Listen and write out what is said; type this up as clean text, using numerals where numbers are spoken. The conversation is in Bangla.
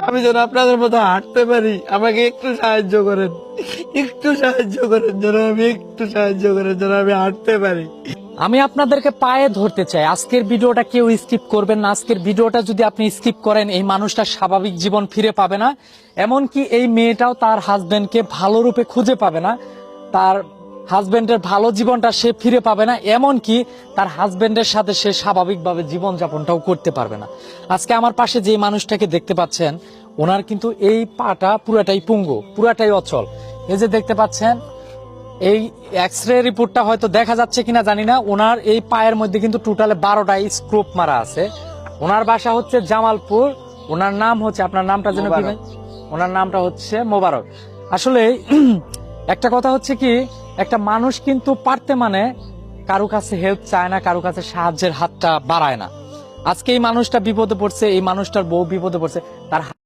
আমি যেন আপনাদের মতো হাঁটতে পারি, আমাকে একটু সাহায্য করেন, যেন আমি একটু সাহায্য করেন, যেন আমি হাঁটতে পারি। আমি আপনাদেরকে পায়ে ধরতে চাই, আজকের ভিডিওটা কেউ স্কিপ করবেন না। আজকের ভিডিওটা যদি আপনি স্কিপ করেন, এই মানুষটা স্বাভাবিক জীবন ফিরে পাবে না। এমনকি এই মেয়েটাও তার হাজবেন্ডকে ভালো রূপে খুঁজে পাবে না, তার হাজবেন্ডের ভালো জীবনটা সে ফিরে পাবে না, এমনকি তার হাজবেন্ডের সাথে সে স্বাভাবিকভাবে জীবনযাপনটাও করতে পারবে না। আজকে আমার পাশে যে মানুষটাকে দেখতে পাচ্ছেন, ওনার কিন্তু এই পাটা পুরাটাই পঙ্গু, পুরাটাই অচল। এই যে দেখতে পাচ্ছেন, এই এক্সরে রিপোর্টটা হয়তো দেখা যাচ্ছে কিনা জানি না, ওনার এই পায়ের মধ্যে কিন্তু টোটালে 12টা স্ক্রুপ মারা আছে। ওনার বাসা হচ্ছে জামালপুর। ওনার নাম হচ্ছে, আপনার নামটা যেন কি ভাই? ওনার নামটা হচ্ছে মোবারক। আসলে একটা কথা হচ্ছে কি, একটা মানুষ কিন্তু পারতে মানে কারো কাছে হেল্প চায় না, কারো কাছে সাহায্যের হাতটা বাড়ায় না। আজকে এই মানুষটা বিপদে পড়ছে, এই মানুষটার বউ বিপদে পড়ছে, তার